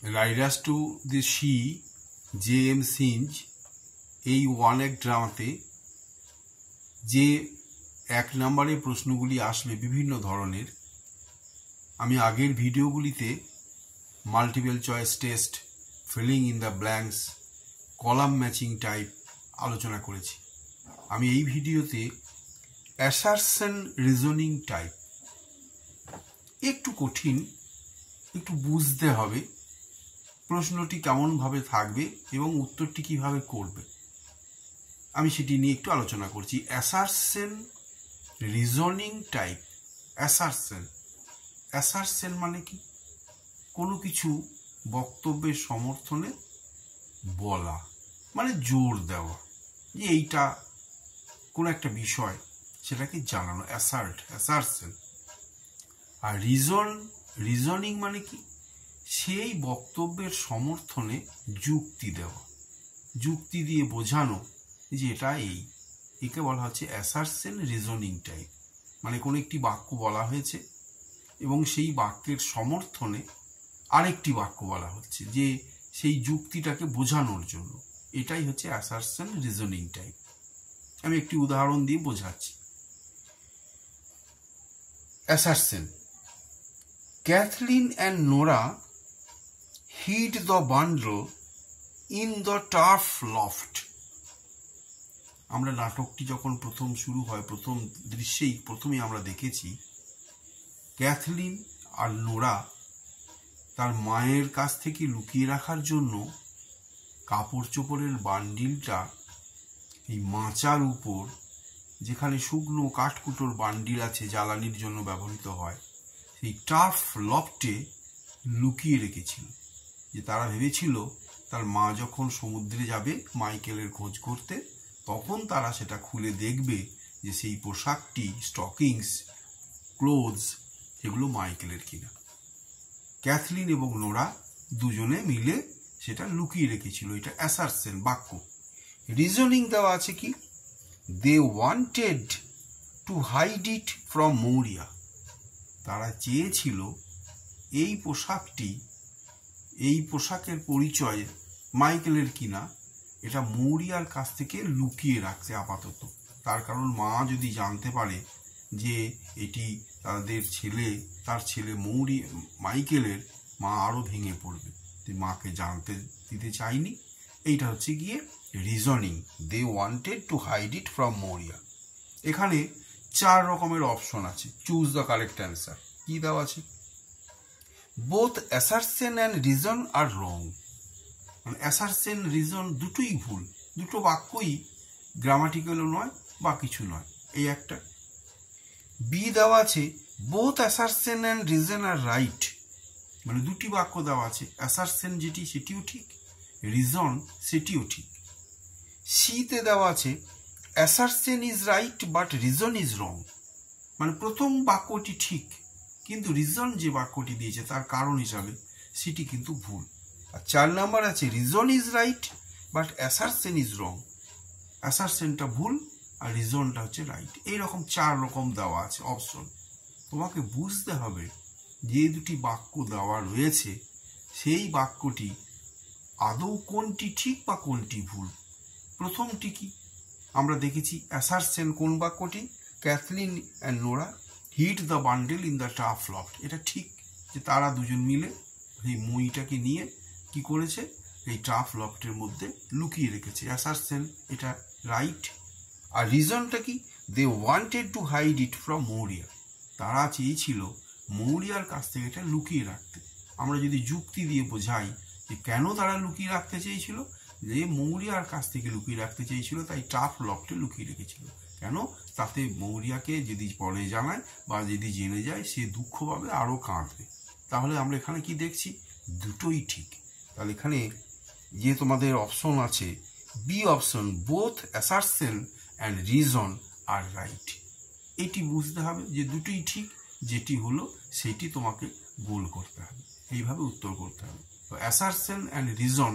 Riders to the Sea J M. Synge এই one act ড্রামাতে যে 1 নম্বরে প্রশ্নগুলি আসবে বিভিন্ন ধরনের, আমি আগের ভিডিওগুলিতে multiple choice test, filling in the blanks, column matching type আলোচনা করেছি। আমি এই ভিডিওতে অ্যাসারশন রিজনিং টাইপ, একটু কঠিন, একটু বুঝতে হবে প্রশ্নটি কেমনভাবে থাকবে এবং উত্তরটি কিভাবে করবে, আমি সেটি নিয়ে একটু আলোচনা করছি। Assertion reasoning type. অ্যাসারশন মানে কি? কোনো কিছু বক্তব্যের সমর্থনে বলা, মানে জোর দেওয়া যে এইটা কোনো একটা বিষয়, সেটাকে জানানো, অ্যাসারশন। আর রিজনিং মানে কি? সেই বক্তব্যের সমর্থনে যুক্তি দেওয়া, যুক্তি দিয়ে বোঝানো যে এটা একে বলা হচ্ছে অ্যাসারশন রিজনিং টাইপ। মানে কোনো একটি বাক্য বলা হয়েছে এবং সেই বাক্যের সমর্থনে আরেকটি বাক্য বলা হচ্ছে যে সেই যুক্তিটাকে বোঝানোর জন্য, এটাই হচ্ছে অ্যাসারশন রিজনিং টাইপ। আমি একটি উদাহরণ দিয়ে বোঝাচ্ছি। Assertion: Kathleen and Nora hid the bundle in the turf loft. আমরা নাটকটি যখন প্রথম শুরু হয়, প্রথম দৃশ্যেই প্রথমেই আমরা দেখেছি ক্যাথলিন আর নোরা তার মায়ের কাছ থেকে লুকিয়ে রাখার জন্য কাপড় চোপড়ের বান্ডিলটা এই মাচার উপর, যেখানে শুকনো কাঠকুটোর বান্ডিল আছে জ্বালানির জন্য ব্যবহৃত হয়, সেই টার্ফ লফটে লুকিয়ে রেখেছিল। যে তারা ভেবেছিল তার মা যখন সমুদ্রে যাবে মাইকেলের খোঁজ করতে, তখন তারা সেটা খুলে দেখবে যে সেই পোশাকটি, স্টকিংস, ক্লোথস, এগুলো মাইকেলের কিনা। ক্যাথলিন এবং নোরা দুজনে মিলে সেটা লুকিয়ে রেখেছিল। এটা অ্যাসারশন বাক্য। রিজনিং দেওয়া আছে কি? They wanted to hide it from Maurya. তারা চেয়েছিল এই পোশাকটি, এই পোশাকের পরিচয় মাইকেলের কিনা, এটা মৌরিয়ার কাছ থেকে লুকিয়ে রাখছে আপাতত। তার কারণ মা যদি জানতে পারে যে এটি তার ছেলে মাইকেলের, মা আরো ভেঙে পড়বে। মাকে জানতে দিতে চায়নি। এইটা হচ্ছে গিয়ে reasoning. They wanted to hide it from Maurya. এখানে 4 রকমের অপশন আছে। Choose the correct answer. কি দেওয়া আছে? Both assertion and reason are wrong. মানে অ্যাসারশন, রিজন দুটোই ভুল, দুটো বাক্যই গ্রামাটিক্যালও নয় বা কিছু নয়। এই একটা। বি দেওয়া আছে both assertion and reason are right. মানে দুটি বাক্য দেওয়া আছে, অ্যাসারশন যেটি সেটিও ঠিক, রিজন সেটিও ঠিক। সিতে দেওয়া আছে assertion is right but reason is wrong. মানে প্রথম বাক্যটি ঠিক, কিন্তু রিজন যে বাক্যটি দিয়েছে তার কারণ হিসাবে সেটি কিন্তু ভুল। আর 4 নাম্বার আছে reason is right but assertion is wrong. অ্যাসারশনটা ভুল আর রিজনটা হচ্ছে রাইট। এইরকম 4 রকম দেওয়া আছে অপশন। তোমাকে বুঝতে হবে যে দুটি বাক্য দেওয়া রয়েছে সেই বাক্যটি আদৌ কোনটি ঠিক বা কোনটি ভুল। প্রথমটি কি আমরা দেখেছি? অ্যাসারশন কোন বাক্যটি? Kathleen and Nora hid the bundle in the turf loft. এটা ঠিক যে তারা দুজন মিলে এই মইটাকে নিয়ে কি করেছে, এই টার্ফ লফটের মধ্যে লুকিয়ে রেখেছে। অ্যাসারশন এটা রাইট। আর রিজনটা কি? They wanted to hide it from Maurya. তারা চেয়েছিল মৌরিয়ার কাছ থেকে এটা লুকিয়ে রাখতে। আমরা যদি যুক্তি দিয়ে বোঝাই যে কেন তারা লুকিয়ে রাখতে চেয়েছিল, যে মৌরিয়ার কাছ থেকে লুকিয়ে রাখতে চেয়েছিল, তাই টার্ফ লফটে লুকিয়ে রেখেছিল। কেন? তাতে মৌরিয়াকে যদি পরে জানায় বা যদি জেনে যায় সে দুঃখ পাবে, আরো কাঁদবে। তাহলে আমরা এখানে কি দেখছি? দুটোই ঠিক। তাহলে এখানে যে তোমাদের অপশন আছে B option, both assertion and reason are right, এটি বুঝতে হবে যে দুটোই ঠিক। যেটি হলো সেটি তোমাকে গোল করতে হবে, এইভাবে উত্তর করতে হবে। তো অ্যাসারশন অ্যান্ড রিজন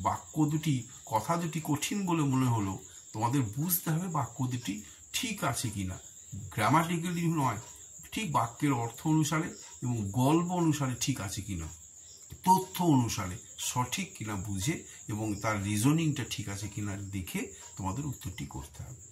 বাক্য দুটি, কথা দুটি কঠিন বলে মনে হলো, তোমাদের বুঝতে হবে বাক্য দুটি ঠিক আছে কিনা, গ্রামাটিক্যালি নয়, ঠিক বাক্যের অর্থ অনুসারে এবং গল্প অনুসারে ঠিক আছে কিনা। তথ্য অনুসারে সঠিক কিনা বুঝে এবং তার রিজনিংটা ঠিক আছে কিনা দেখে তোমাদের উত্তরটি করতে হবে।